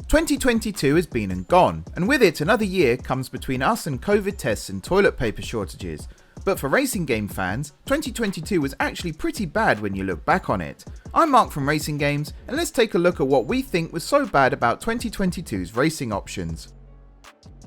2022 has been and gone, and with it another year comes between us and COVID tests and toilet paper shortages. But for racing game fans, 2022 was actually pretty bad when you look back on it. I'm Mark from RacingGames, and let's take a look at what we think was so bad about 2022's racing options.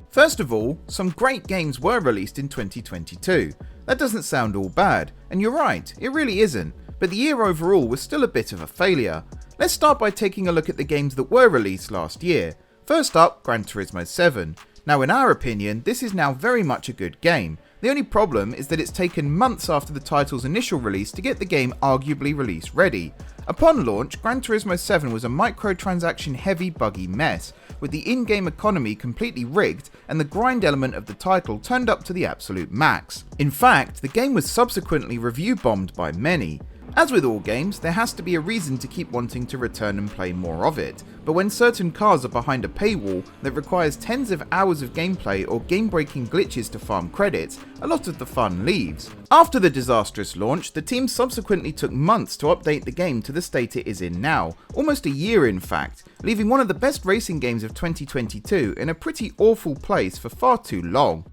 First of all, some great games were released in 2022. That doesn't sound all bad, and you're right, it really isn't, but the year overall was still a bit of a failure. Let's start by taking a look at the games that were released last year. First up, Gran Turismo 7. Now in our opinion, this is now very much a good game. The only problem is that it's taken months after the title's initial release to get the game arguably release ready. Upon launch, Gran Turismo 7 was a microtransaction heavy buggy mess, with the in-game economy completely rigged and the grind element of the title turned up to the absolute max. In fact, the game was subsequently review bombed by many. As with all games, there has to be a reason to keep wanting to return and play more of it, but when certain cars are behind a paywall that requires tens of hours of gameplay or game-breaking glitches to farm credits, a lot of the fun leaves. After the disastrous launch, the team subsequently took months to update the game to the state it is in now, almost a year in fact, leaving one of the best racing games of 2022 in a pretty awful place for far too long.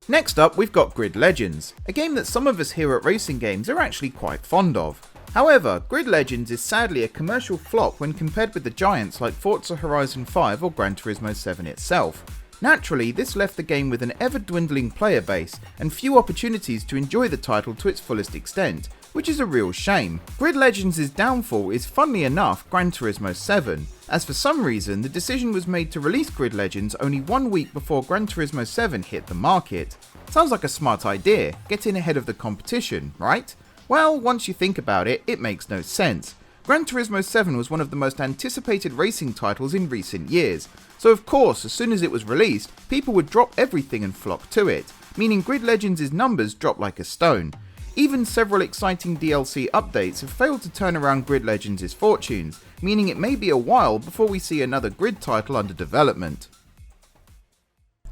Next up, we've got Grid Legends, a game that some of us here at RacingGames are actually quite fond of. However, Grid Legends is sadly a commercial flop when compared with the giants like Forza Horizon 5 or Gran Turismo 7 itself. Naturally, this left the game with an ever-dwindling player base and few opportunities to enjoy the title to its fullest extent, which is a real shame. Grid Legends' downfall is, funnily enough, Gran Turismo 7, as for some reason the decision was made to release Grid Legends only 1 week before Gran Turismo 7 hit the market. Sounds like a smart idea, get in ahead of the competition, right? Well, once you think about it, it makes no sense. Gran Turismo 7 was one of the most anticipated racing titles in recent years, so of course as soon as it was released, people would drop everything and flock to it, meaning Grid Legends' numbers dropped like a stone. Even several exciting DLC updates have failed to turn around Grid Legends' fortunes, meaning it may be a while before we see another Grid title under development.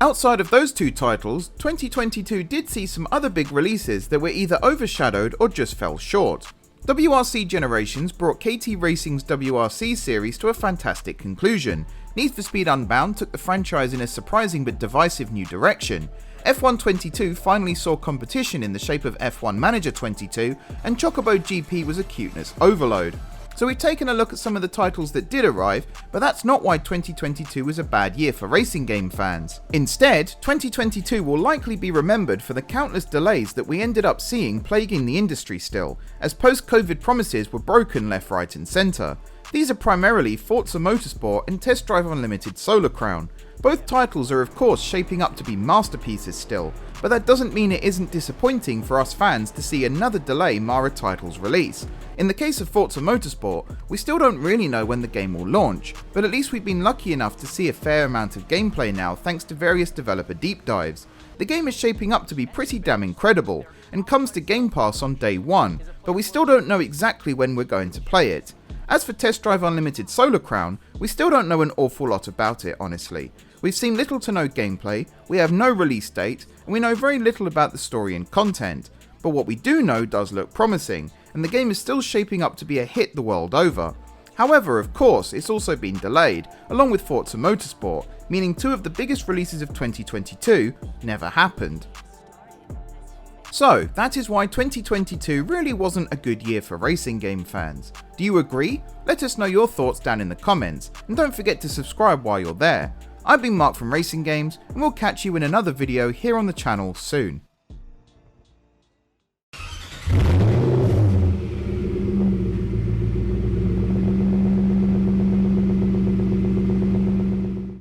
Outside of those two titles, 2022 did see some other big releases that were either overshadowed or just fell short. WRC Generations brought KT Racing's WRC series to a fantastic conclusion. Need for Speed Unbound took the franchise in a surprising but divisive new direction. F1 22 finally saw competition in the shape of F1 Manager 22, and Chocobo GP was a cuteness overload. So we've taken a look at some of the titles that did arrive, but that's not why 2022 was a bad year for racing game fans. Instead, 2022 will likely be remembered for the countless delays that we ended up seeing plaguing the industry still, as post-COVID promises were broken left, right and centre. These are primarily Forza Motorsport and Test Drive Unlimited Solar Crown. Both titles are of course shaping up to be masterpieces still, but that doesn't mean it isn't disappointing for us fans to see another delay mar a title's release. In the case of Forza Motorsport, we still don't really know when the game will launch, but at least we've been lucky enough to see a fair amount of gameplay now thanks to various developer deep dives. The game is shaping up to be pretty damn incredible, and comes to Game Pass on day 1, but we still don't know exactly when we're going to play it. As for Test Drive Unlimited Solar Crown, we still don't know an awful lot about it honestly. We've seen little to no gameplay, we have no release date, and we know very little about the story and content. But what we do know does look promising, and the game is still shaping up to be a hit the world over. However, of course, it's also been delayed, along with Forza Motorsport, meaning two of the biggest releases of 2022 never happened. So, that is why 2022 really wasn't a good year for racing game fans. Do you agree? Let us know your thoughts down in the comments, and don't forget to subscribe while you're there. I've been Mark from RacingGames, and we'll catch you in another video here on the channel soon.